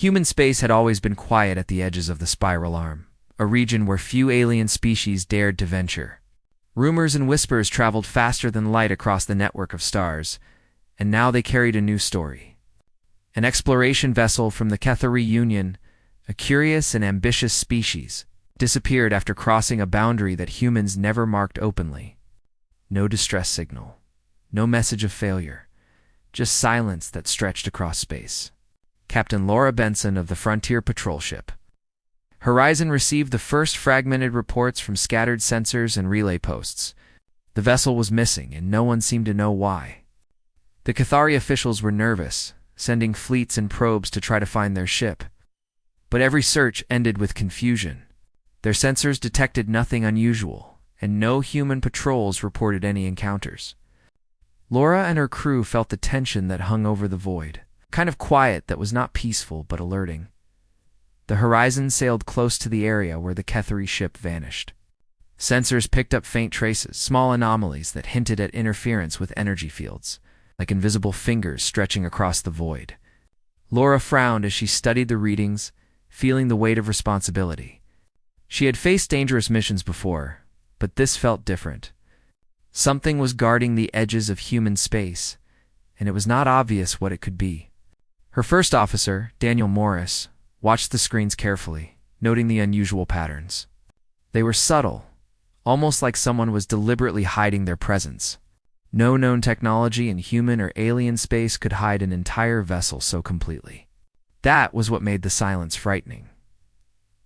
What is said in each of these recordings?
Human space had always been quiet at the edges of the spiral arm, a region where few alien species dared to venture. Rumors and whispers traveled faster than light across the network of stars, and now they carried a new story. An exploration vessel from the HFY Union, a curious and ambitious species, disappeared after crossing a boundary that humans never marked openly. No distress signal, no message of failure, just silence that stretched across space. Captain Laura Benson of the Frontier Patrol ship. Horizon received the first fragmented reports from scattered sensors and relay posts. The vessel was missing, and no one seemed to know why. The HFY officials were nervous, sending fleets and probes to try to find their ship. But every search ended with confusion. Their sensors detected nothing unusual, and no human patrols reported any encounters. Laura and her crew felt the tension that hung over the void, kind of quiet that was not peaceful but alerting. The Horizon sailed close to the area where the HFY ship vanished. Sensors picked up faint traces, small anomalies that hinted at interference with energy fields, like invisible fingers stretching across the void. Laura frowned as she studied the readings, feeling the weight of responsibility. She had faced dangerous missions before, but this felt different. Something was guarding the edges of human space, and it was not obvious what it could be. Her first officer, Daniel Morris, watched the screens carefully, noting the unusual patterns. They were subtle, almost like someone was deliberately hiding their presence. No known technology in human or alien space could hide an entire vessel so completely. That was what made the silence frightening.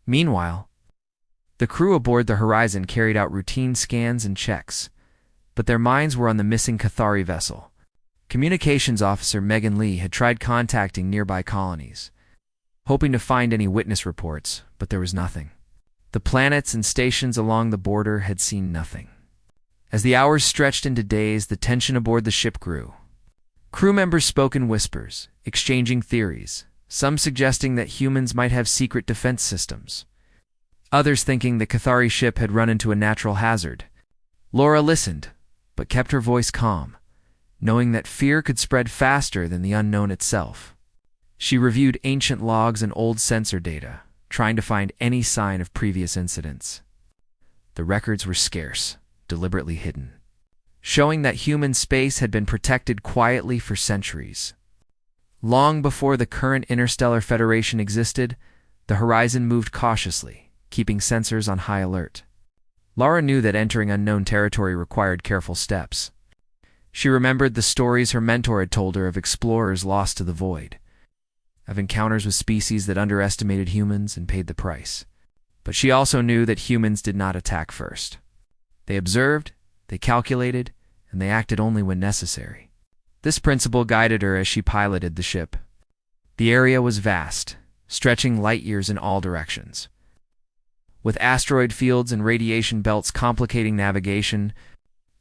Meanwhile, the crew aboard the Horizon carried out routine scans and checks, but their minds were on the missing HFY vessel. Communications officer Megan Lee had tried contacting nearby colonies, hoping to find any witness reports, but there was nothing. The planets and stations along the border had seen nothing. As the hours stretched into days, the tension aboard the ship grew. Crew members spoke in whispers, exchanging theories, some suggesting that humans might have secret defense systems, others thinking the HFY ship had run into a natural hazard. Laura listened, but kept her voice calm, knowing that fear could spread faster than the unknown itself. She reviewed ancient logs and old sensor data, trying to find any sign of previous incidents. The records were scarce, deliberately hidden, showing that human space had been protected quietly for centuries. Long before the current Interstellar Federation existed, the Horizon moved cautiously, keeping sensors on high alert. Laura knew that entering unknown territory required careful steps. She remembered the stories her mentor had told her of explorers lost to the void, of encounters with species that underestimated humans and paid the price. But she also knew that humans did not attack first. They observed, they calculated, and they acted only when necessary. This principle guided her as she piloted the ship. The area was vast, stretching light years in all directions. With asteroid fields and radiation belts complicating navigation,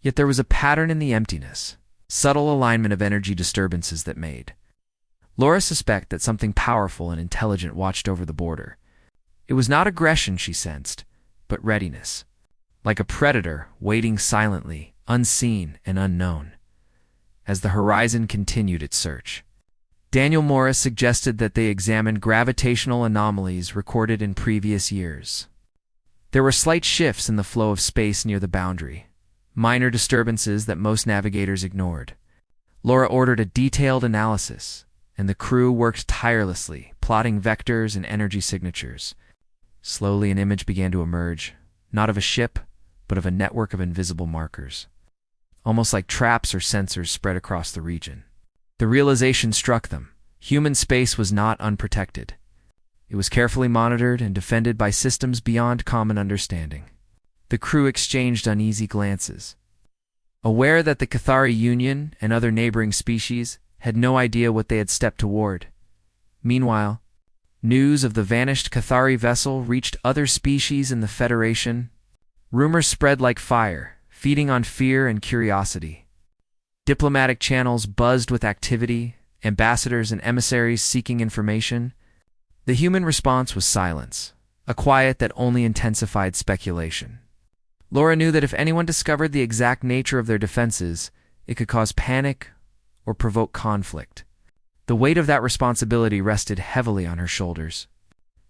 yet there was a pattern in the emptiness, subtle alignment of energy disturbances that made. Laura suspected that something powerful and intelligent watched over the border. It was not aggression she sensed, but readiness, like a predator waiting silently, unseen and unknown. As the Horizon continued its search, Daniel Morris suggested that they examine gravitational anomalies recorded in previous years. There were slight shifts in the flow of space near the boundary, minor disturbances that most navigators ignored. Laura ordered a detailed analysis, and the crew worked tirelessly, plotting vectors and energy signatures. Slowly an image began to emerge, not of a ship, but of a network of invisible markers, almost like traps or sensors spread across the region. The realization struck them. Human space was not unprotected. It was carefully monitored and defended by systems beyond common understanding. The crew exchanged uneasy glances, aware that the HFY Union and other neighboring species had no idea what they had stepped toward. Meanwhile, news of the vanished HFY vessel reached other species in the Federation. Rumors spread like fire, feeding on fear and curiosity. Diplomatic channels buzzed with activity, ambassadors and emissaries seeking information. The human response was silence, a quiet that only intensified speculation. Laura knew that if anyone discovered the exact nature of their defenses, it could cause panic or provoke conflict. The weight of that responsibility rested heavily on her shoulders.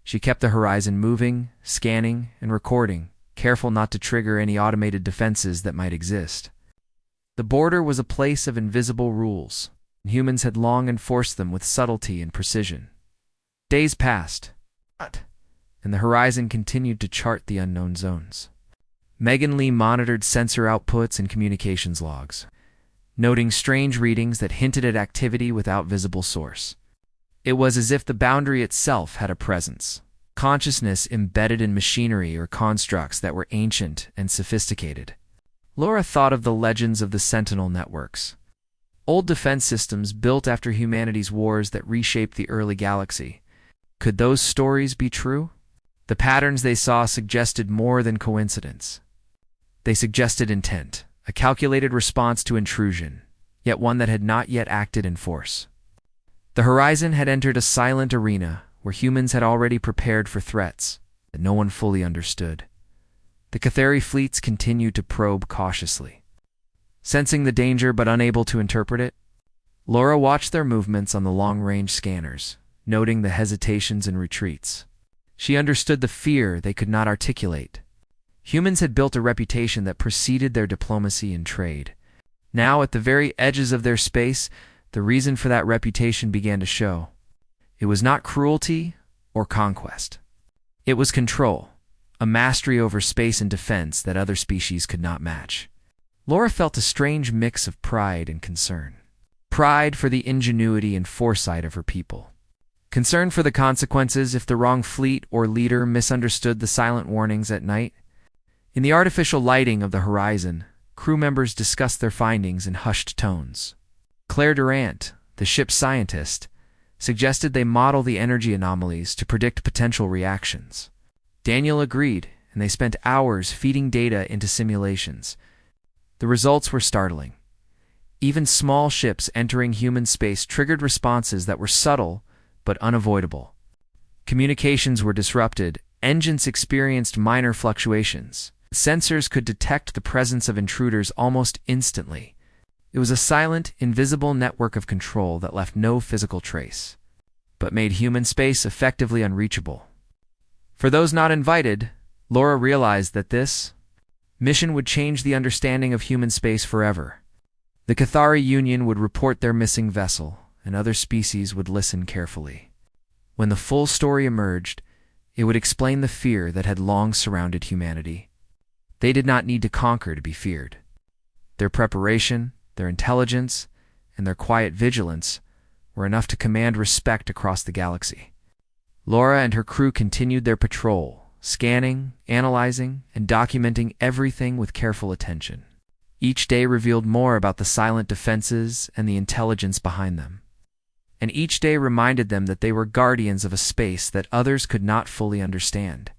She kept the horizon moving, scanning, and recording, careful not to trigger any automated defenses that might exist. The border was a place of invisible rules, and humans had long enforced them with subtlety and precision. Days passed, and the horizon continued to chart the unknown zones. Megan Lee monitored sensor outputs and communications logs, noting strange readings that hinted at activity without visible source. It was as if the boundary itself had a presence, consciousness embedded in machinery or constructs that were ancient and sophisticated. Laura thought of the legends of the Sentinel networks, old defense systems built after humanity's wars that reshaped the early galaxy. Could those stories be true? The patterns they saw suggested more than coincidence. They suggested intent, a calculated response to intrusion, yet one that had not yet acted in force. The horizon had entered a silent arena where humans had already prepared for threats that no one fully understood. The Cathari fleets continued to probe cautiously. Sensing the danger but unable to interpret it, Laura watched their movements on the long-range scanners, noting the hesitations and retreats. She understood the fear they could not articulate. Humans had built a reputation that preceded their diplomacy and trade. Now, at the very edges of their space, the reason for that reputation began to show. It was not cruelty or conquest. It was control, a mastery over space and defense that other species could not match. Laura felt a strange mix of pride and concern. Pride for the ingenuity and foresight of her people. Concern for the consequences if the wrong fleet or leader misunderstood the silent warnings at night. In the artificial lighting of the horizon, crew members discussed their findings in hushed tones. Claire Durant, the ship's scientist, suggested they model the energy anomalies to predict potential reactions. Daniel agreed, and they spent hours feeding data into simulations. The results were startling. Even small ships entering human space triggered responses that were subtle but unavoidable. Communications were disrupted, engines experienced minor fluctuations. Sensors could detect the presence of intruders almost instantly. It was a silent, invisible network of control that left no physical trace, but made human space effectively unreachable. For those not invited, Laura realized that this mission would change the understanding of human space forever. The Cathari Union would report their missing vessel, and other species would listen carefully. When the full story emerged, it would explain the fear that had long surrounded humanity. They did not need to conquer to be feared. Their preparation, their intelligence, and their quiet vigilance were enough to command respect across the galaxy. Laura and her crew continued their patrol, scanning, analyzing, and documenting everything with careful attention. Each day revealed more about the silent defenses and the intelligence behind them. And each day reminded them that they were guardians of a space that others could not fully understand.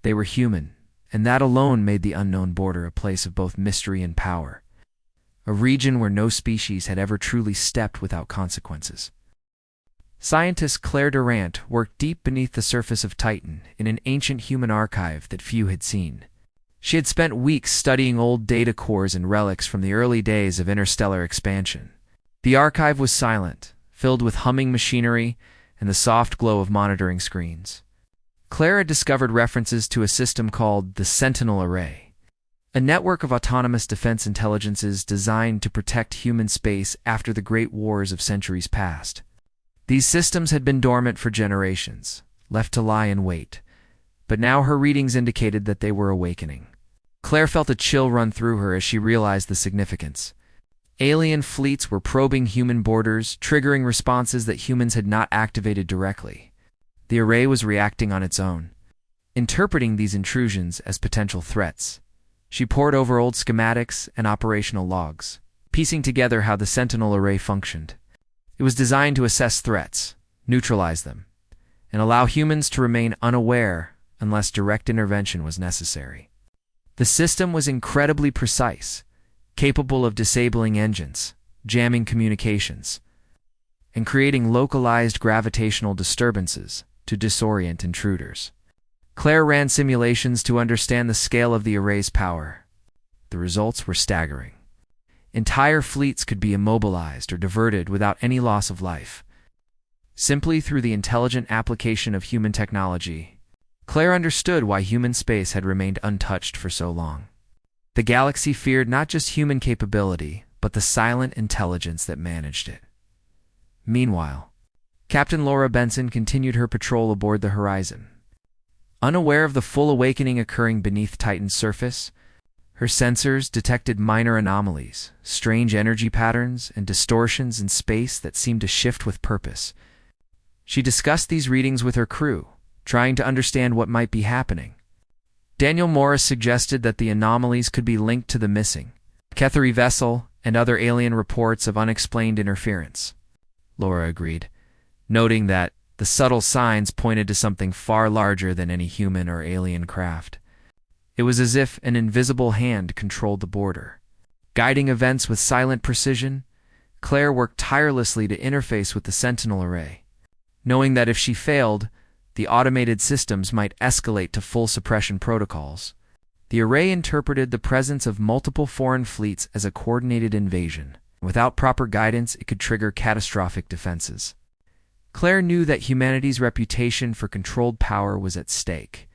They were human, and that alone made the unknown border a place of both mystery and power, a region where no species had ever truly stepped without consequences. Scientist Claire Durant worked deep beneath the surface of Titan in an ancient human archive that few had seen. She had spent weeks studying old data cores and relics from the early days of interstellar expansion. The archive was silent, filled with humming machinery and the soft glow of monitoring screens. Claire had discovered references to a system called the Sentinel Array, a network of autonomous defense intelligences designed to protect human space after the great wars of centuries past. These systems had been dormant for generations, left to lie in wait, but now her readings indicated that they were awakening. Claire felt a chill run through her as she realized the significance. Alien fleets were probing human borders, triggering responses that humans had not activated directly. The array was reacting on its own, interpreting these intrusions as potential threats. She pored over old schematics and operational logs, piecing together how the Sentinel array functioned. It was designed to assess threats, neutralize them, and allow humans to remain unaware unless direct intervention was necessary. The system was incredibly precise, capable of disabling engines, jamming communications, and creating localized gravitational disturbances to disorient intruders. Claire ran simulations to understand the scale of the array's power. The results were staggering. Entire fleets could be immobilized or diverted without any loss of life. Simply through the intelligent application of human technology, Claire understood why human space had remained untouched for so long. The galaxy feared not just human capability, but the silent intelligence that managed it. Meanwhile, Captain Laura Benson continued her patrol aboard the Horizon. Unaware of the full awakening occurring beneath Titan's surface, her sensors detected minor anomalies, strange energy patterns, and distortions in space that seemed to shift with purpose. She discussed these readings with her crew, trying to understand what might be happening. Daniel Morris suggested that the anomalies could be linked to the missing Ketheri vessel and other alien reports of unexplained interference. Laura agreed, noting that the subtle signs pointed to something far larger than any human or alien craft. It was as if an invisible hand controlled the border. Guiding events with silent precision, Claire worked tirelessly to interface with the Sentinel array, knowing that if she failed, the automated systems might escalate to full suppression protocols. The array interpreted the presence of multiple foreign fleets as a coordinated invasion. Without proper guidance, it could trigger catastrophic defenses. Claire knew that humanity's reputation for controlled power was at stake.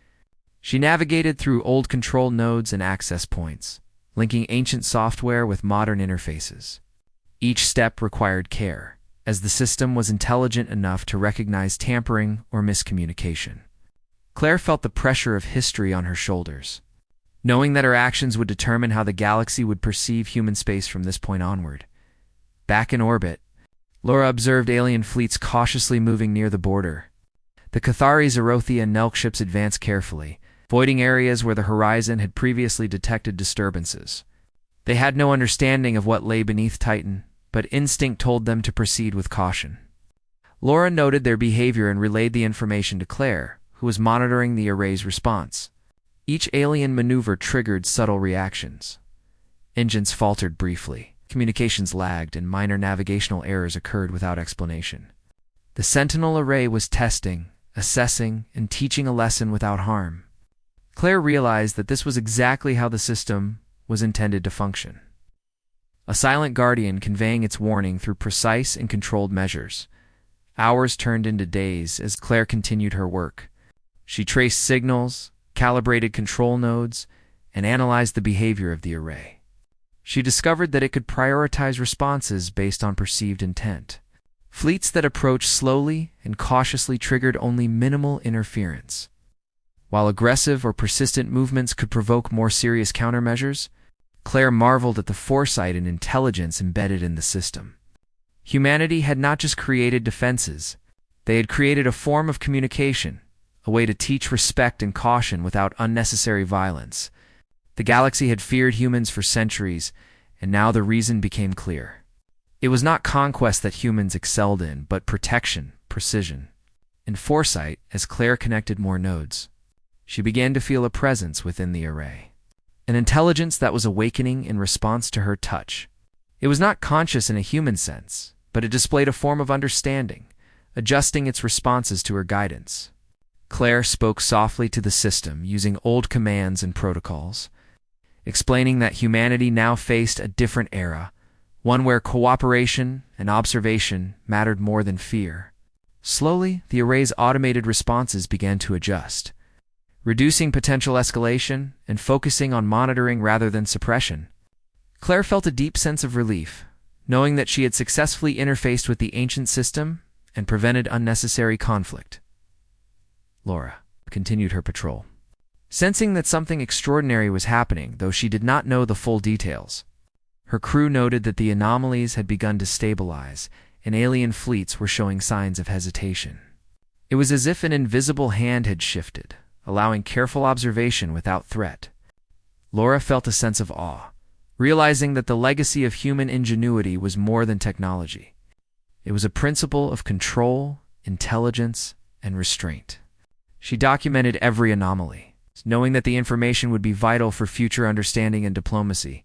She navigated through old control nodes and access points, linking ancient software with modern interfaces. Each step required care, as the system was intelligent enough to recognize tampering or miscommunication. Claire felt the pressure of history on her shoulders, knowing that her actions would determine how the galaxy would perceive human space from this point onward. Back in orbit, Laura observed alien fleets cautiously moving near the border. The Cathari, Zerothi, and Nelk ships advanced carefully, avoiding areas where the Horizon had previously detected disturbances. They had no understanding of what lay beneath Titan, but instinct told them to proceed with caution. Laura noted their behavior and relayed the information to Claire, who was monitoring the array's response. Each alien maneuver triggered subtle reactions. Engines faltered briefly, communications lagged, and minor navigational errors occurred without explanation. The Sentinel array was testing, assessing, and teaching a lesson without harm. Claire realized that this was exactly how the system was intended to function. A silent guardian conveying its warning through precise and controlled measures. Hours turned into days as Claire continued her work. She traced signals, calibrated control nodes, and analyzed the behavior of the array. She discovered that it could prioritize responses based on perceived intent. Fleets that approached slowly and cautiously triggered only minimal interference, while aggressive or persistent movements could provoke more serious countermeasures. Claire marveled at the foresight and intelligence embedded in the system. Humanity had not just created defenses, they had created a form of communication, a way to teach respect and caution without unnecessary violence. The galaxy had feared humans for centuries, and now the reason became clear. It was not conquest that humans excelled in, but protection, precision, and foresight. As Claire connected more nodes, she began to feel a presence within the array, an intelligence that was awakening in response to her touch. It was not conscious in a human sense, but it displayed a form of understanding, adjusting its responses to her guidance. Claire spoke softly to the system, using old commands and protocols, explaining that humanity now faced a different era, one where cooperation and observation mattered more than fear. Slowly, the array's automated responses began to adjust, reducing potential escalation and focusing on monitoring rather than suppression. Claire felt a deep sense of relief, knowing that she had successfully interfaced with the ancient system and prevented unnecessary conflict. Laura continued her patrol, sensing that something extraordinary was happening, though she did not know the full details. Her crew noted that the anomalies had begun to stabilize, and alien fleets were showing signs of hesitation. It was as if an invisible hand had shifted, allowing careful observation without threat. Laura felt a sense of awe, realizing that the legacy of human ingenuity was more than technology. It was a principle of control, intelligence, and restraint. She documented every anomaly, knowing that the information would be vital for future understanding and diplomacy.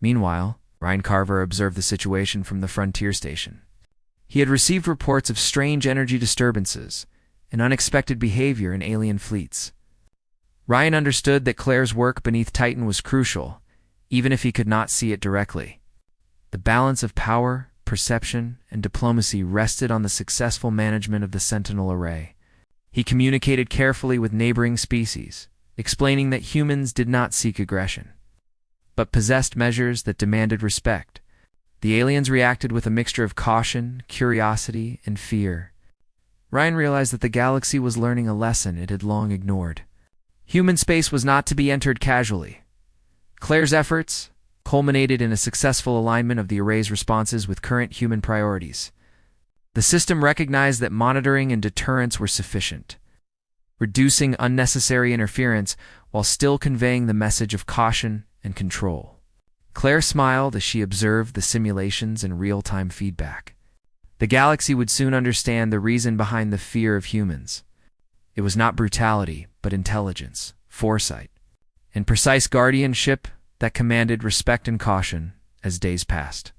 Meanwhile, Ryan Carver observed the situation from the frontier station. He had received reports of strange energy disturbances and unexpected behavior in alien fleets. Ryan understood that Claire's work beneath Titan was crucial, even if he could not see it directly. The balance of power, perception, and diplomacy rested on the successful management of the Sentinel array. He communicated carefully with neighboring species, explaining that humans did not seek aggression, but possessed measures that demanded respect. The aliens reacted with a mixture of caution, curiosity, and fear. Ryan realized that the galaxy was learning a lesson it had long ignored. Human space was not to be entered casually. Claire's efforts culminated in a successful alignment of the array's responses with current human priorities. The system recognized that monitoring and deterrence were sufficient, reducing unnecessary interference while still conveying the message of caution and control. Claire smiled as she observed the simulations and real-time feedback. The galaxy would soon understand the reason behind the fear of humans. It was not brutality, but intelligence, foresight, and precise guardianship that commanded respect and caution as days passed.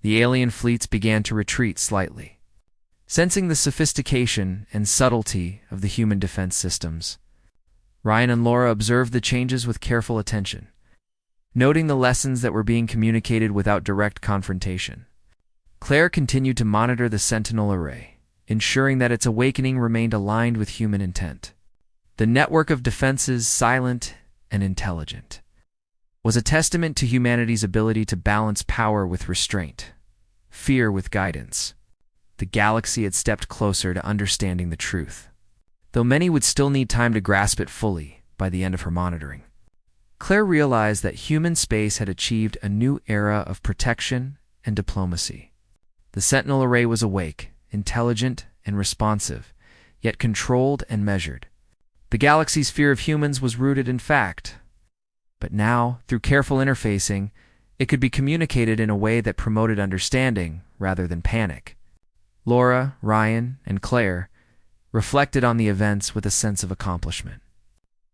The alien fleets began to retreat slightly. Sensing the sophistication and subtlety of the human defense systems, Ryan and Laura observed the changes with careful attention, noting the lessons that were being communicated without direct confrontation. Claire continued to monitor the Sentinel array, ensuring that its awakening remained aligned with human intent. The network of defenses, silent and intelligent, was a testament to humanity's ability to balance power with restraint, fear with guidance. The galaxy had stepped closer to understanding the truth, though many would still need time to grasp it fully by the end of her monitoring. Claire realized that human space had achieved a new era of protection and diplomacy. The Sentinel array was awake, intelligent, and responsive, yet controlled and measured. The galaxy's fear of humans was rooted in fact, but now, through careful interfacing, it could be communicated in a way that promoted understanding rather than panic. Laura, Ryan, and Claire reflected on the events with a sense of accomplishment.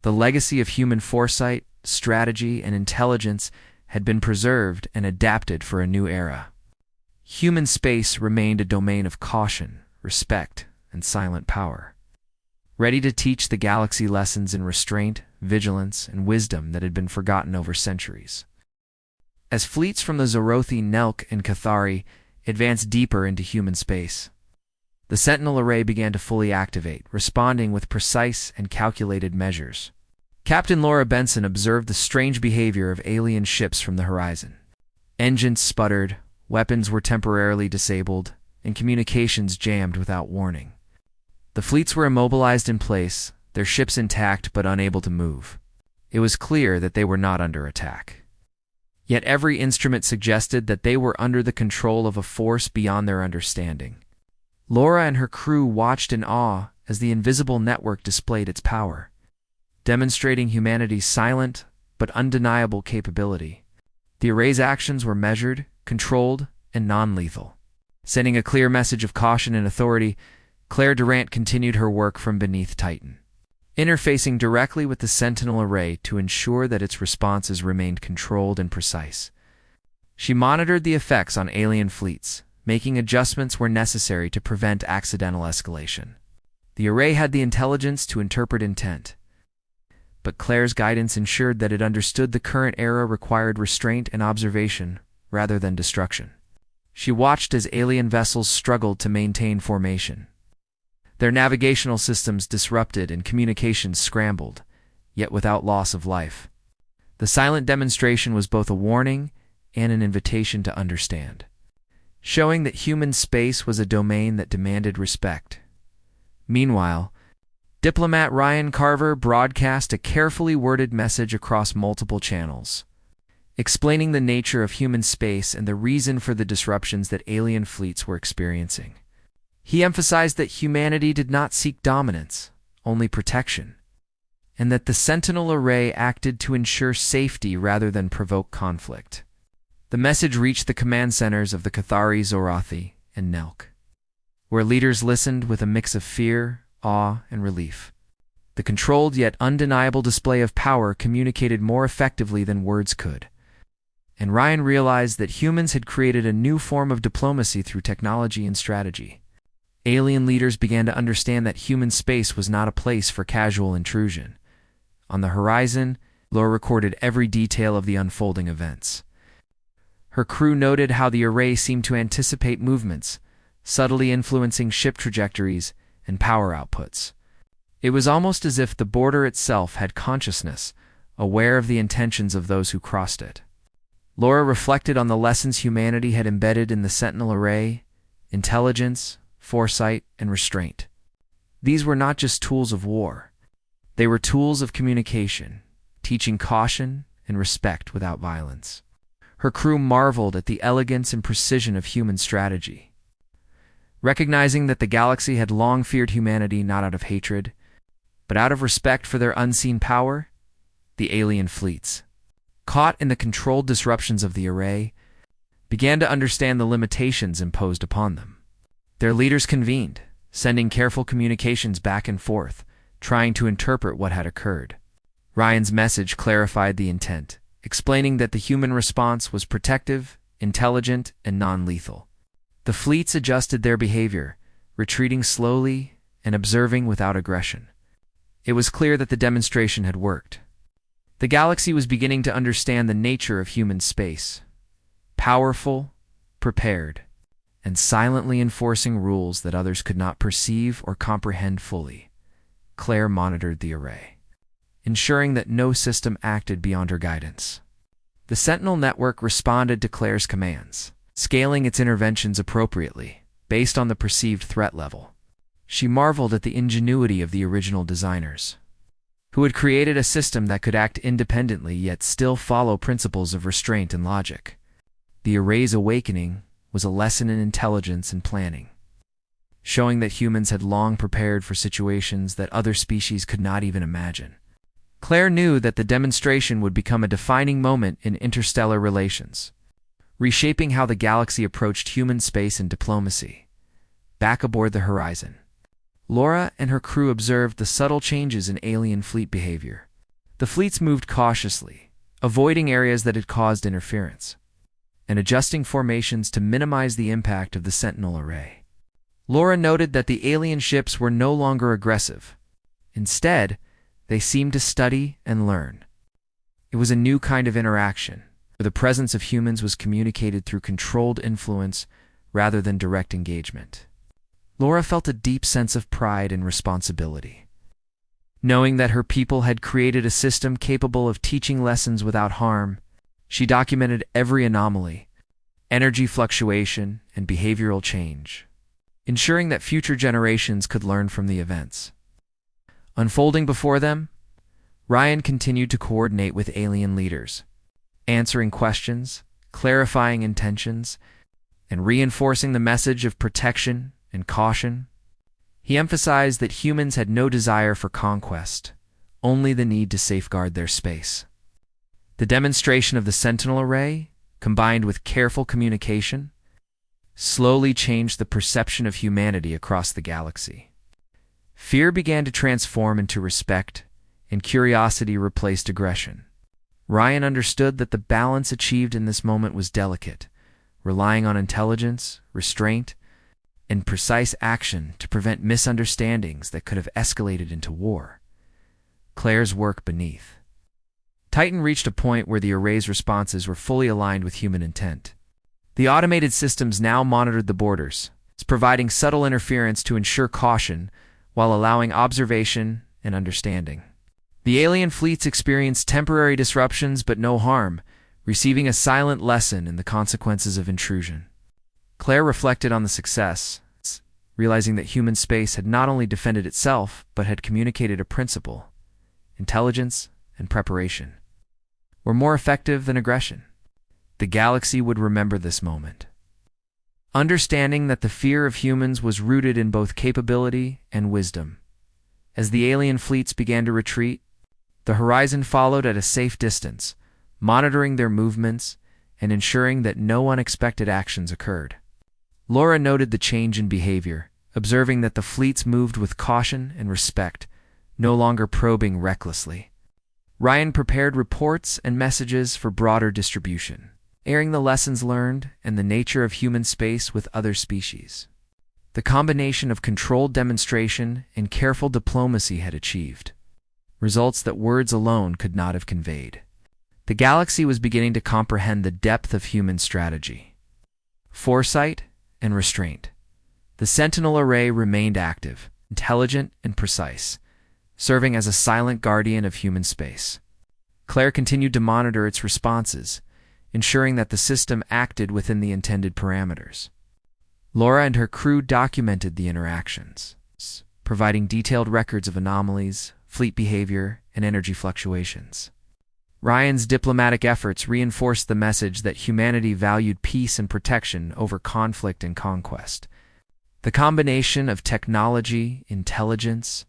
The legacy of human foresight, strategy, and intelligence had been preserved and adapted for a new era. Human space remained a domain of caution, respect, and silent power, ready to teach the galaxy lessons in restraint, vigilance, and wisdom that had been forgotten over centuries. As fleets from the Zorothi, Nelk, and Cathari advanced deeper into human space, the Sentinel array began to fully activate, responding with precise and calculated measures. Captain Laura Benson observed the strange behavior of alien ships from the horizon. Engines sputtered, weapons were temporarily disabled, and communications jammed without warning. The fleets were immobilized in place, their ships intact but unable to move. It was clear that they were not under attack. Yet every instrument suggested that they were under the control of a force beyond their understanding. Laura and her crew watched in awe as the invisible network displayed its power, demonstrating humanity's silent but undeniable capability. The array's actions were measured, controlled, and non-lethal. Sending a clear message of caution and authority, Claire Durant continued her work from beneath Titan, interfacing directly with the Sentinel array to ensure that its responses remained controlled and precise. She monitored the effects on alien fleets, making adjustments where necessary to prevent accidental escalation. The array had the intelligence to interpret intent, but Claire's guidance ensured that it understood the current era required restraint and observation rather than destruction. She watched as alien vessels struggled to maintain formation. Their navigational systems disrupted and communications scrambled, yet without loss of life. The silent demonstration was both a warning and an invitation to understand, showing that human space was a domain that demanded respect. Meanwhile, diplomat Ryan Carver broadcast a carefully worded message across multiple channels, explaining the nature of human space and the reason for the disruptions that alien fleets were experiencing. He emphasized that humanity did not seek dominance, only protection, and that the Sentinel array acted to ensure safety rather than provoke conflict. The message reached the command centers of the Cathari, Zorothi, and Nelk, where leaders listened with a mix of fear, awe, and relief. The controlled yet undeniable display of power communicated more effectively than words could, and Ryan realized that humans had created a new form of diplomacy through technology and strategy. Alien leaders began to understand that human space was not a place for casual intrusion. On the horizon, Laura recorded every detail of the unfolding events. Her crew noted how the array seemed to anticipate movements, subtly influencing ship trajectories and power outputs. It was almost as if the border itself had consciousness, aware of the intentions of those who crossed it. Laura reflected on the lessons humanity had embedded in the Sentinel array: intelligence, foresight, and restraint. These were not just tools of war. They were tools of communication, teaching caution and respect without violence. Her crew marveled at the elegance and precision of human strategy. Recognizing that the galaxy had long feared humanity not out of hatred, but out of respect for their unseen power, the alien fleets, caught in the controlled disruptions of the array, began to understand the limitations imposed upon them. Their leaders convened, sending careful communications back and forth, trying to interpret what had occurred. Ryan's message clarified the intent, explaining that the human response was protective, intelligent, and non-lethal. The fleets adjusted their behavior, retreating slowly and observing without aggression. It was clear that the demonstration had worked. The galaxy was beginning to understand the nature of human space: powerful, prepared, and silently enforcing rules that others could not perceive or comprehend fully. Claire monitored the array, ensuring that no system acted beyond her guidance. The Sentinel network responded to Claire's commands, scaling its interventions appropriately, based on the perceived threat level. She marveled at the ingenuity of the original designers, who had created a system that could act independently yet still follow principles of restraint and logic. The array's awakening was a lesson in intelligence and planning, showing that humans had long prepared for situations that other species could not even imagine. Claire knew that the demonstration would become a defining moment in interstellar relations, reshaping how the galaxy approached human space and diplomacy. Back aboard the Horizon, Laura and her crew observed the subtle changes in alien fleet behavior. The fleets moved cautiously, avoiding areas that had caused interference, and adjusting formations to minimize the impact of the Sentinel array. Laura noted that the alien ships were no longer aggressive. Instead, they seemed to study and learn. It was a new kind of interaction, where the presence of humans was communicated through controlled influence rather than direct engagement. Laura felt a deep sense of pride and responsibility, knowing that her people had created a system capable of teaching lessons without harm. She documented every anomaly, energy fluctuation, and behavioral change, ensuring that future generations could learn from the events unfolding before them. Ryan continued to coordinate with alien leaders, answering questions, clarifying intentions, and reinforcing the message of protection and caution. He emphasized that humans had no desire for conquest, only the need to safeguard their space. The demonstration of the Sentinel array, combined with careful communication, slowly changed the perception of humanity across the galaxy. Fear began to transform into respect, and curiosity replaced aggression. Ryan understood that the balance achieved in this moment was delicate, relying on intelligence, restraint, and precise action to prevent misunderstandings that could have escalated into war. Claire's work beneath Titan reached a point where the array's responses were fully aligned with human intent. The automated systems now monitored the borders, providing subtle interference to ensure caution while allowing observation and understanding. The alien fleets experienced temporary disruptions but no harm, receiving a silent lesson in the consequences of intrusion. Claire reflected on the success, realizing that human space had not only defended itself but had communicated a principle: intelligence and preparation were more effective than aggression. The galaxy would remember this moment, understanding that the fear of humans was rooted in both capability and wisdom. As the alien fleets began to retreat, the Horizon followed at a safe distance, monitoring their movements and ensuring that no unexpected actions occurred. Laura noted the change in behavior, observing that the fleets moved with caution and respect, no longer probing recklessly. Ryan prepared reports and messages for broader distribution, airing the lessons learned and the nature of human space with other species. The combination of controlled demonstration and careful diplomacy had achieved results that words alone could not have conveyed. The galaxy was beginning to comprehend the depth of human strategy, foresight, and restraint. The Sentinel array remained active, intelligent, and precise, serving as a silent guardian of human space. Claire continued to monitor its responses, ensuring that the system acted within the intended parameters. Laura and her crew documented the interactions, providing detailed records of anomalies, fleet behavior, and energy fluctuations. Ryan's diplomatic efforts reinforced the message that humanity valued peace and protection over conflict and conquest. The combination of technology, intelligence,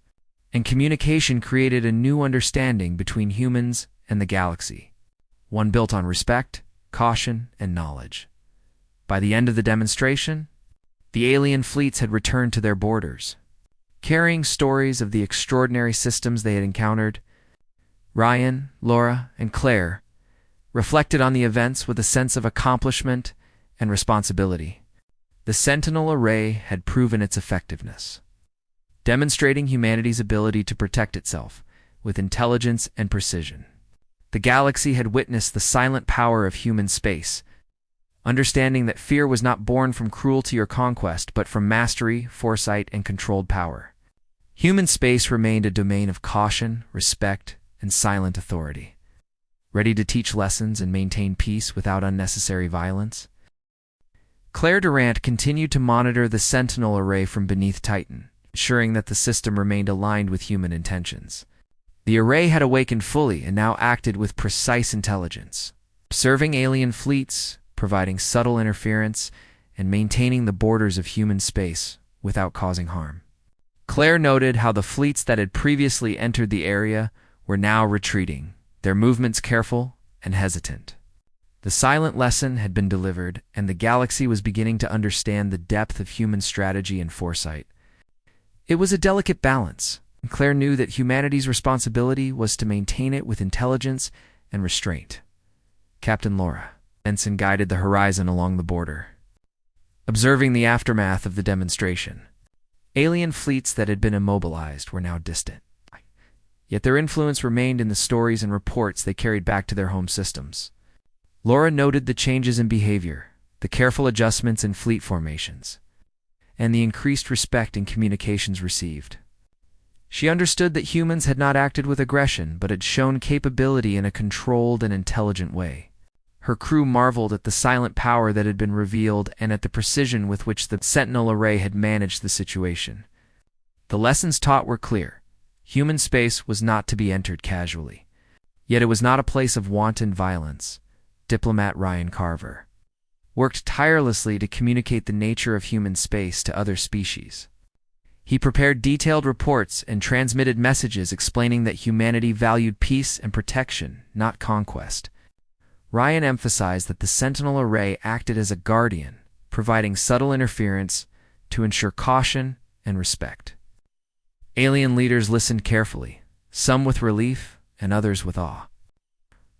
and communication created a new understanding between humans and the galaxy, one built on respect, caution, and knowledge. By the end of the demonstration, the alien fleets had returned to their borders, carrying stories of the extraordinary systems they had encountered. Ryan, Laura, and Claire reflected on the events with a sense of accomplishment and responsibility. The Sentinel array had proven its effectiveness, demonstrating humanity's ability to protect itself with intelligence and precision. The galaxy had witnessed the silent power of human space, understanding that fear was not born from cruelty or conquest, but from mastery, foresight, and controlled power. Human space remained a domain of caution, respect, and silent authority, ready to teach lessons and maintain peace without unnecessary violence. Claire Durant continued to monitor the Sentinel array from beneath Titan, ensuring that the system remained aligned with human intentions. The array had awakened fully and now acted with precise intelligence, observing alien fleets, providing subtle interference, and maintaining the borders of human space without causing harm. Claire noted how the fleets that had previously entered the area were now retreating, their movements careful and hesitant. The silent lesson had been delivered, and the galaxy was beginning to understand the depth of human strategy and foresight. It was a delicate balance, and Claire knew that humanity's responsibility was to maintain it with intelligence and restraint. Captain Laura Ensign guided the horizon along the border, observing the aftermath of the demonstration. Alien fleets that had been immobilized were now distant, yet their influence remained in the stories and reports they carried back to their home systems. Laura noted the changes in behavior, the careful adjustments in fleet formations, and the increased respect and communications received. She understood that humans had not acted with aggression, but had shown capability in a controlled and intelligent way. Her crew marveled at the silent power that had been revealed and at the precision with which the Sentinel array had managed the situation. The lessons taught were clear. Human space was not to be entered casually. Yet it was not a place of wanton violence. Diplomat Ryan Carver worked tirelessly to communicate the nature of human space to other species. He prepared detailed reports and transmitted messages explaining that humanity valued peace and protection, not conquest. Ryan emphasized that the Sentinel array acted as a guardian, providing subtle interference to ensure caution and respect. Alien leaders listened carefully, some with relief and others with awe.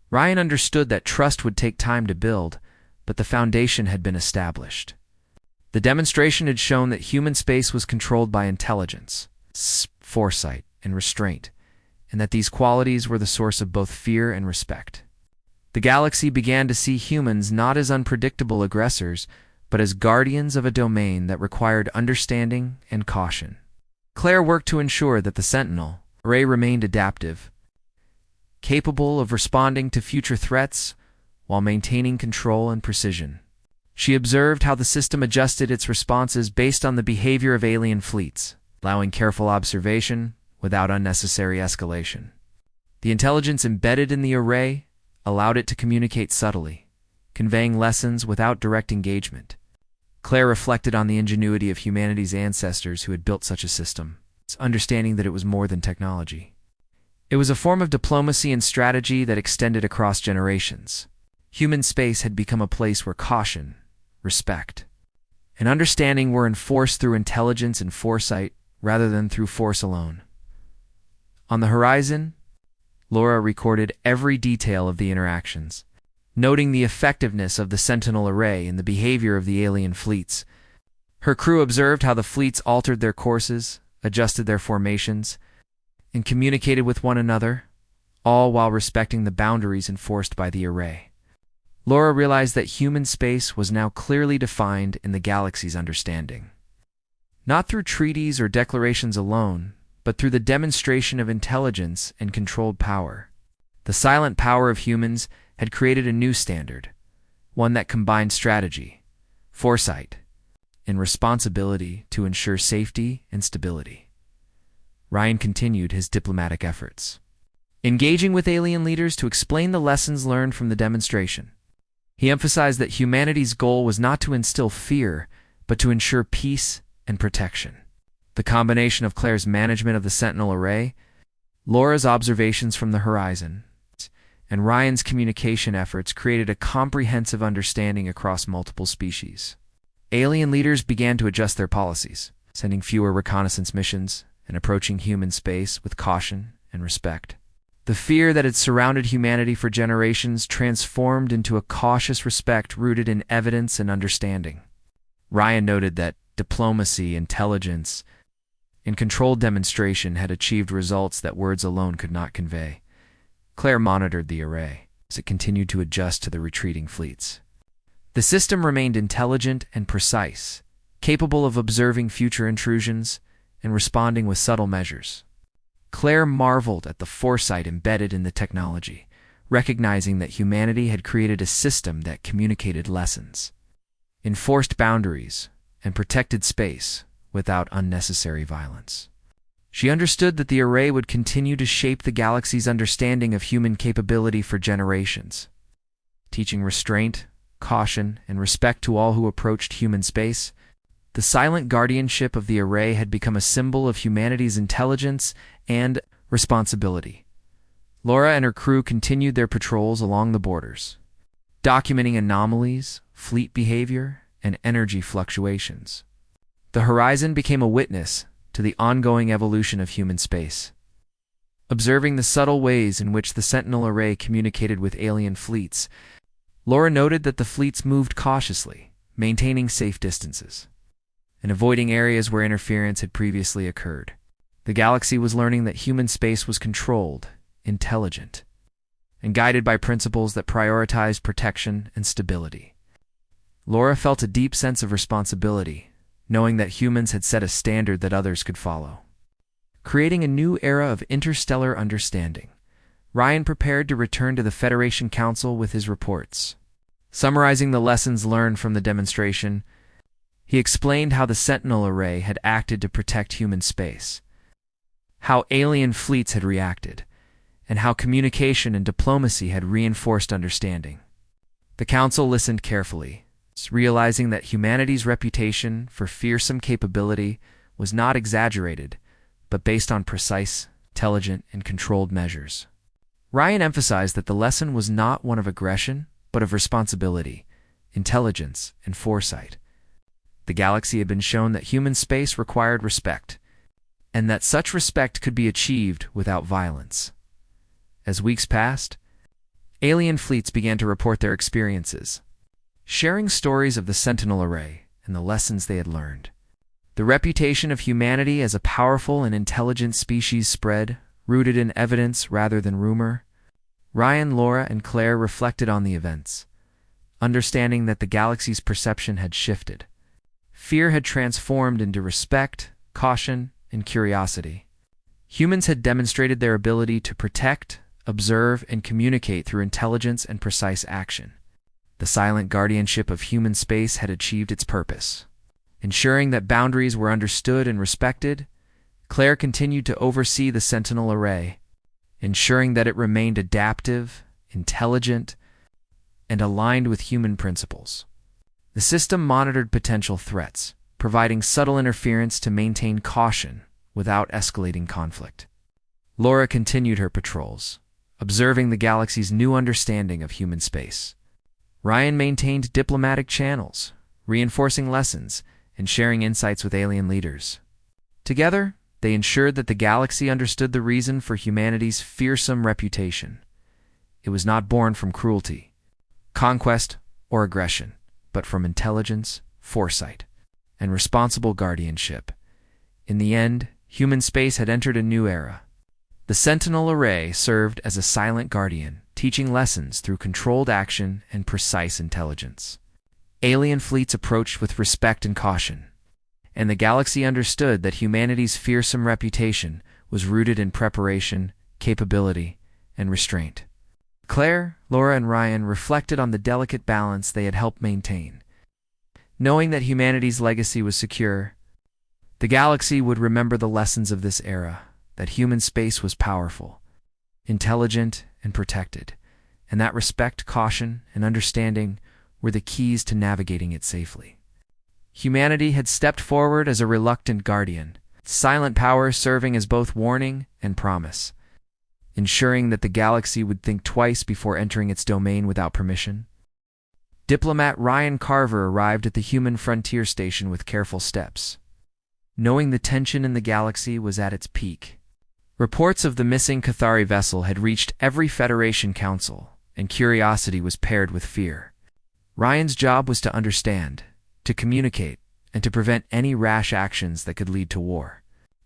Ryan understood that trust would take time to build, but the foundation had been established. The demonstration had shown that human space was controlled by intelligence, foresight, and restraint, and that these qualities were the source of both fear and respect. The galaxy began to see humans not as unpredictable aggressors, but as guardians of a domain that required understanding and caution. Claire worked to ensure that the Sentinel array remained adaptive, capable of responding to future threats while maintaining control and precision. She observed how the system adjusted its responses based on the behavior of alien fleets, allowing careful observation without unnecessary escalation. The intelligence embedded in the array allowed it to communicate subtly, conveying lessons without direct engagement. Claire reflected on the ingenuity of humanity's ancestors who had built such a system, understanding that it was more than technology. It was a form of diplomacy and strategy that extended across generations. Human space had become a place where caution, respect, and understanding were enforced through intelligence and foresight rather than through force alone. On the horizon, Laura recorded every detail of the interactions, noting the effectiveness of the Sentinel array and the behavior of the alien fleets. Her crew observed how the fleets altered their courses, adjusted their formations, and communicated with one another, all while respecting the boundaries enforced by the array. Laura realized that human space was now clearly defined in the galaxy's understanding. Not through treaties or declarations alone, but through the demonstration of intelligence and controlled power. The silent power of humans had created a new standard, one that combined strategy, foresight, and responsibility to ensure safety and stability. Ryan continued his diplomatic efforts, engaging with alien leaders to explain the lessons learned from the demonstration. He emphasized that humanity's goal was not to instill fear, but to ensure peace and protection. The combination of Claire's management of the Sentinel array, Laura's observations from the horizon, and Ryan's communication efforts created a comprehensive understanding across multiple species. Alien leaders began to adjust their policies, sending fewer reconnaissance missions and approaching human space with caution and respect. The fear that had surrounded humanity for generations transformed into a cautious respect rooted in evidence and understanding. Ryan noted that diplomacy, intelligence, and controlled demonstration had achieved results that words alone could not convey. Claire monitored the array as it continued to adjust to the retreating fleets. The system remained intelligent and precise, capable of observing future intrusions and responding with subtle measures. Claire marveled at the foresight embedded in the technology, recognizing that humanity had created a system that communicated lessons, enforced boundaries, and protected space without unnecessary violence. She understood that the array would continue to shape the galaxy's understanding of human capability for generations, teaching restraint, caution, and respect to all who approached human space. The silent guardianship of the array had become a symbol of humanity's intelligence and responsibility. Laura and her crew continued their patrols along the borders, documenting anomalies, fleet behavior, and energy fluctuations. The horizon became a witness to the ongoing evolution of human space. Observing the subtle ways in which the Sentinel array communicated with alien fleets, Laura noted that the fleets moved cautiously, maintaining safe distances and avoiding areas where interference had previously occurred. The galaxy was learning that human space was controlled, intelligent, and guided by principles that prioritized protection and stability. Laura felt a deep sense of responsibility, knowing that humans had set a standard that others could follow. Creating a new era of interstellar understanding, Ryan prepared to return to the Federation Council with his reports. Summarizing the lessons learned from the demonstration, he explained how the Sentinel array had acted to protect human space, how alien fleets had reacted, and how communication and diplomacy had reinforced understanding. The Council listened carefully, realizing that humanity's reputation for fearsome capability was not exaggerated, but based on precise, intelligent, and controlled measures. Ryan emphasized that the lesson was not one of aggression, but of responsibility, intelligence, and foresight. The galaxy had been shown that human space required respect, and that such respect could be achieved without violence. As weeks passed, alien fleets began to report their experiences, sharing stories of the Sentinel array and the lessons they had learned. The reputation of humanity as a powerful and intelligent species spread, rooted in evidence rather than rumor. Ryan, Laura, and Claire reflected on the events, understanding that the galaxy's perception had shifted. Fear had transformed into respect, caution, and curiosity. Humans had demonstrated their ability to protect, observe, and communicate through intelligence and precise action. The silent guardianship of human space had achieved its purpose. Ensuring that boundaries were understood and respected, Claire continued to oversee the Sentinel array, ensuring that it remained adaptive, intelligent, and aligned with human principles. The system monitored potential threats, providing subtle interference to maintain caution without escalating conflict. Laura continued her patrols, observing the galaxy's new understanding of human space. Ryan maintained diplomatic channels, reinforcing lessons and sharing insights with alien leaders. Together, they ensured that the galaxy understood the reason for humanity's fearsome reputation. It was not born from cruelty, conquest, or aggression, but from intelligence, foresight, and responsible guardianship. In the end, human space had entered a new era, The Sentinel Array served as a silent guardian, teaching lessons through controlled action and precise intelligence. Alien fleets approached with respect and caution, and the galaxy understood that humanity's fearsome reputation was rooted in preparation, capability, and restraint. Claire, Laura, and Ryan reflected on the delicate balance they had helped maintain. Knowing that humanity's legacy was secure, the galaxy would remember the lessons of this era, that human space was powerful, intelligent, and protected, and that respect, caution, and understanding were the keys to navigating it safely. Humanity had stepped forward as a reluctant guardian, silent power serving as both warning and promise, ensuring that the galaxy would think twice before entering its domain without permission. Diplomat Ryan Carver arrived at the human frontier station with careful steps. Knowing the tension in the galaxy was at its peak, reports of the missing Cathari vessel had reached every Federation council, and curiosity was paired with fear. Ryan's job was to understand, to communicate, and to prevent any rash actions that could lead to war.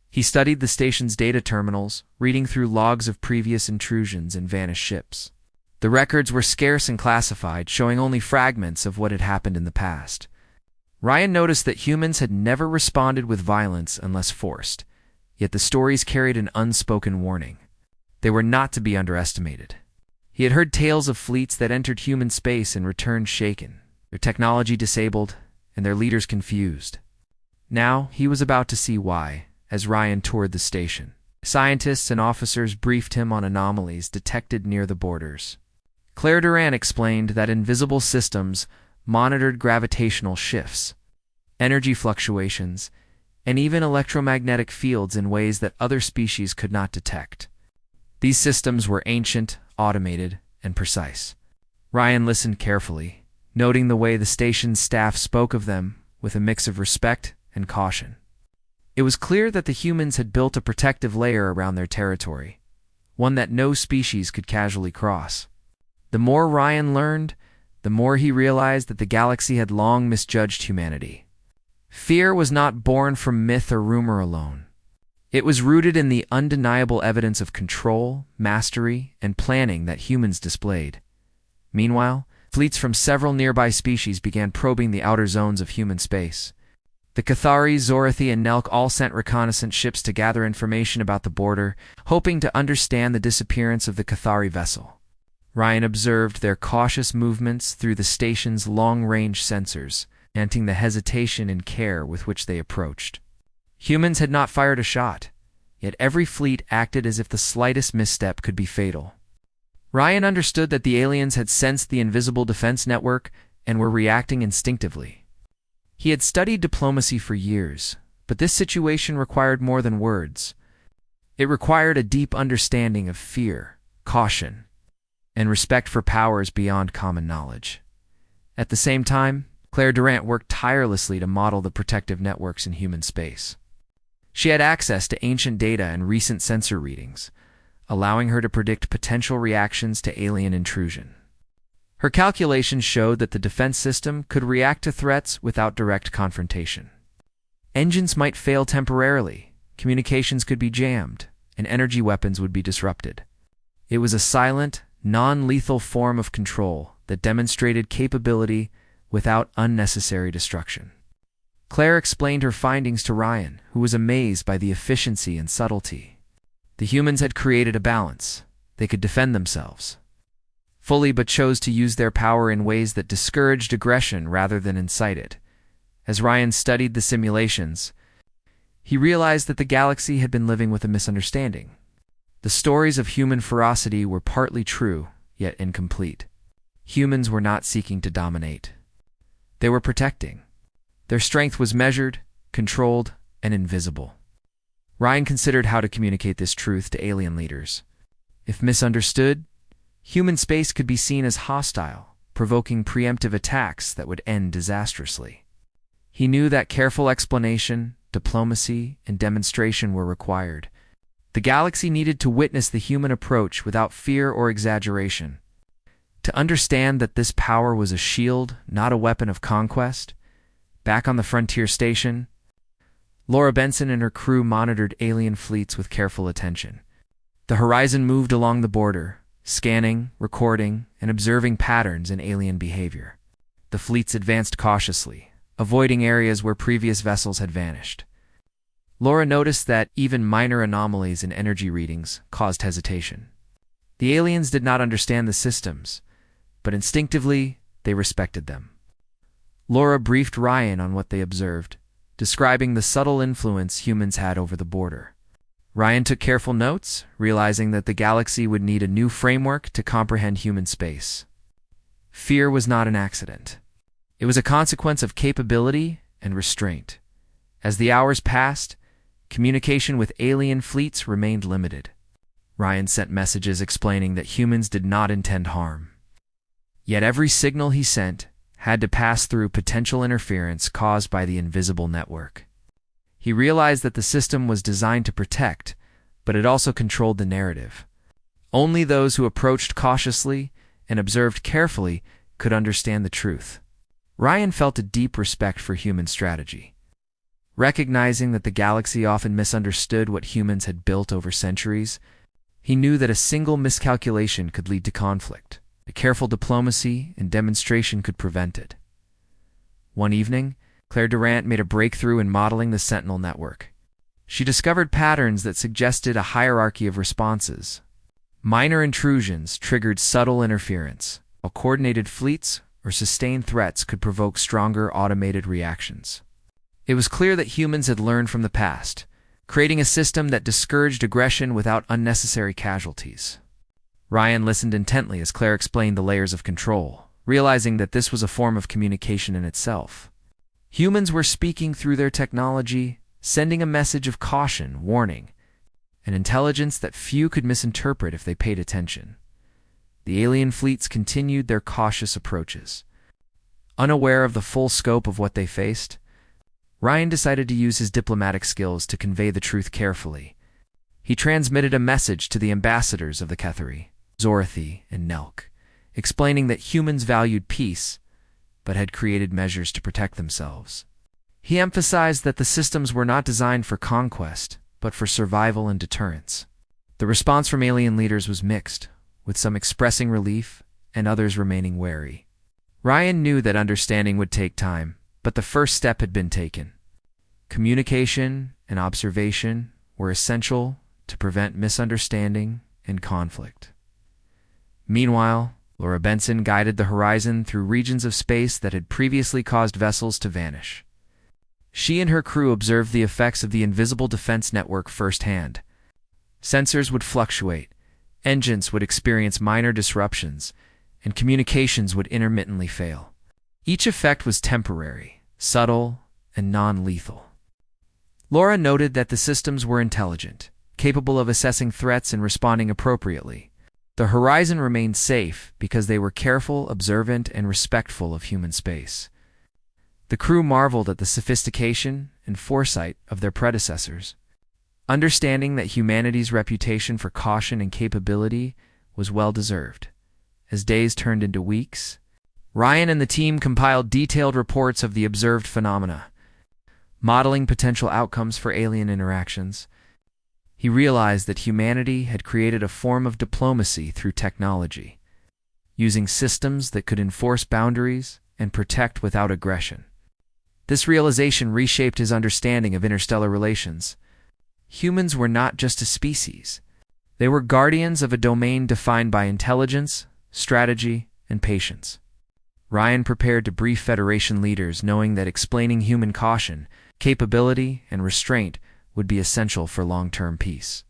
He studied the station's data terminals, reading through logs of previous intrusions and vanished ships. The records were scarce and classified, showing only fragments of what had happened in the past. Ryan noticed that humans had never responded with violence unless forced, yet the stories carried an unspoken warning. They were not to be underestimated. He had heard tales of fleets that entered human space and returned shaken, their technology disabled, and their leaders confused. Now, he was about to see why, as Ryan toured the station. Scientists and officers briefed him on anomalies detected near the borders. Claire Durant explained that invisible systems monitored gravitational shifts, energy fluctuations, and even electromagnetic fields in ways that other species could not detect. These systems were ancient, automated, and precise. Ryan listened carefully, noting the way the station's staff spoke of them with a mix of respect and caution. It was clear that the humans had built a protective layer around their territory, one that no species could casually cross. The more Ryan learned, the more he realized that the galaxy had long misjudged humanity. Fear was not born from myth or rumor alone. It was rooted in the undeniable evidence of control, mastery, and planning that humans displayed. Meanwhile, fleets from several nearby species began probing the outer zones of human space. The Cathari, Zorathi, and Nelk all sent reconnaissance ships to gather information about the border, hoping to understand the disappearance of the Cathari vessel. Ryan observed their cautious movements through the station's long-range sensors, noting the hesitation and care with which they approached. Humans had not fired a shot, yet every fleet acted as if the slightest misstep could be fatal. Ryan understood that the aliens had sensed the invisible defense network and were reacting instinctively. He had studied diplomacy for years, but this situation required more than words. It required a deep understanding of fear, caution, and respect for powers beyond common knowledge. At the same time, Claire Durant worked tirelessly to model the protective networks in human space. She had access to ancient data and recent sensor readings, allowing her to predict potential reactions to alien intrusion. Her calculations showed that the defense system could react to threats without direct confrontation. Engines might fail temporarily, communications could be jammed, and energy weapons would be disrupted. It was a silent, non-lethal form of control that demonstrated capability without unnecessary destruction. Claire explained her findings to Ryan, who was amazed by the efficiency and subtlety. The humans had created a balance. They could defend themselves fully, but chose to use their power in ways that discouraged aggression rather than incite it. As Ryan studied the simulations, he realized that the galaxy had been living with a misunderstanding. The stories of human ferocity were partly true, yet incomplete. Humans were not seeking to dominate. They were protecting. Their strength was measured, controlled, and invisible. Ryan considered how to communicate this truth to alien leaders. If misunderstood, human space could be seen as hostile, provoking preemptive attacks that would end disastrously. He knew that careful explanation, diplomacy, and demonstration were required. The galaxy needed to witness the human approach without fear or exaggeration. To understand that this power was a shield, not a weapon of conquest. Back on the frontier station, Laura Benson and her crew monitored alien fleets with careful attention. The horizon moved along the border, scanning, recording, and observing patterns in alien behavior. The fleets advanced cautiously, avoiding areas where previous vessels had vanished. Laura noticed that even minor anomalies in energy readings caused hesitation. The aliens did not understand the systems, but instinctively they respected them. Laura briefed Ryan on what they observed, describing the subtle influence humans had over the border. Ryan took careful notes, realizing that the galaxy would need a new framework to comprehend human space. Fear was not an accident. It was a consequence of capability and restraint. As the hours passed, communication with alien fleets remained limited. Ryan sent messages explaining that humans did not intend harm. Yet every signal he sent had to pass through potential interference caused by the invisible network. He realized that the system was designed to protect, but it also controlled the narrative. Only those who approached cautiously and observed carefully could understand the truth. Ryan felt a deep respect for human strategy. Recognizing that the galaxy often misunderstood what humans had built over centuries, he knew that a single miscalculation could lead to conflict. A careful diplomacy and demonstration could prevent it. One evening, Claire Durant made a breakthrough in modeling the Sentinel network. She discovered patterns that suggested a hierarchy of responses. Minor intrusions triggered subtle interference, while coordinated fleets or sustained threats could provoke stronger automated reactions. It was clear that humans had learned from the past, creating a system that discouraged aggression without unnecessary casualties. Ryan listened intently as Claire explained the layers of control, realizing that this was a form of communication in itself. Humans were speaking through their technology, sending a message of caution, warning, and intelligence that few could misinterpret if they paid attention. The alien fleets continued their cautious approaches. Unaware of the full scope of what they faced, Ryan decided to use his diplomatic skills to convey the truth carefully. He transmitted a message to the ambassadors of the Ketheri, Zorathi, and Nelk, explaining that humans valued peace, but had created measures to protect themselves. He emphasized that the systems were not designed for conquest, but for survival and deterrence. The response from alien leaders was mixed, with some expressing relief and others remaining wary. Ryan knew that understanding would take time, but the first step had been taken. Communication and observation were essential to prevent misunderstanding and conflict. Meanwhile, Laura Benson guided the horizon through regions of space that had previously caused vessels to vanish. She and her crew observed the effects of the invisible defense network firsthand. Sensors would fluctuate, engines would experience minor disruptions, and communications would intermittently fail. Each effect was temporary, subtle, and non-lethal. Laura noted that the systems were intelligent, capable of assessing threats and responding appropriately. The horizon remained safe because they were careful, observant, and respectful of human space. The crew marveled at the sophistication and foresight of their predecessors. Understanding that humanity's reputation for caution and capability was well-deserved. As days turned into weeks, Ryan and the team compiled detailed reports of the observed phenomena, modeling potential outcomes for alien interactions. He realized that humanity had created a form of diplomacy through technology, using systems that could enforce boundaries and protect without aggression. This realization reshaped his understanding of interstellar relations. Humans were not just a species. They were guardians of a domain defined by intelligence, strategy, and patience. Ryan prepared to brief Federation leaders, knowing that explaining human caution, capability, and restraint would be essential for long-term peace.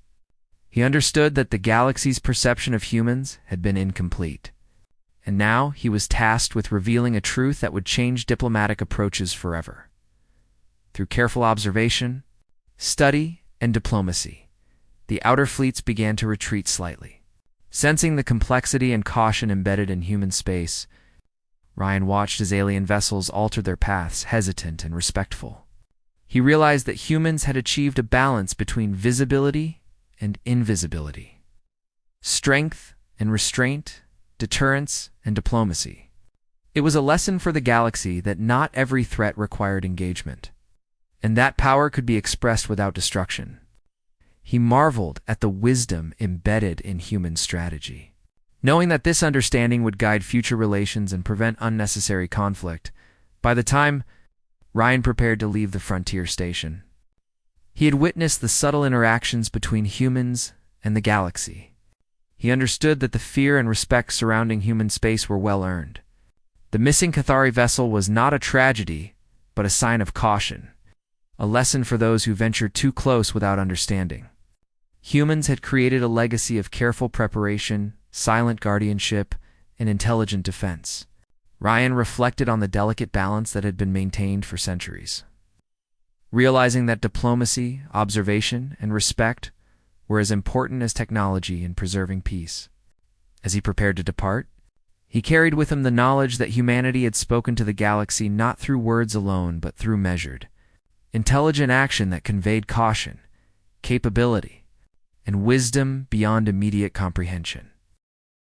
He understood that the galaxy's perception of humans had been incomplete, and now he was tasked with revealing a truth that would change diplomatic approaches forever. Through careful observation, study, and diplomacy, the outer fleets began to retreat slightly. Sensing the complexity and caution embedded in human space, Ryan watched as alien vessels altered their paths, hesitant and respectful. He realized that humans had achieved a balance between visibility and invisibility, strength and restraint, deterrence and diplomacy. It was a lesson for the galaxy that not every threat required engagement, and that power could be expressed without destruction. he marveled at the wisdom embedded in human strategy. Knowing that this understanding would guide future relations and prevent unnecessary conflict, by the time Ryan prepared to leave the frontier station, he had witnessed the subtle interactions between humans and the galaxy. He understood that the fear and respect surrounding human space were well earned. The missing Cathari vessel was not a tragedy, but a sign of caution, a lesson for those who venture too close without understanding. Humans had created a legacy of careful preparation, silent guardianship, and intelligent defense. Ryan reflected on the delicate balance that had been maintained for centuries, realizing that diplomacy, observation, and respect were as important as technology in preserving peace. As he prepared to depart, he carried with him the knowledge that humanity had spoken to the galaxy not through words alone but through measured, intelligent action that conveyed caution, capability, and wisdom beyond immediate comprehension.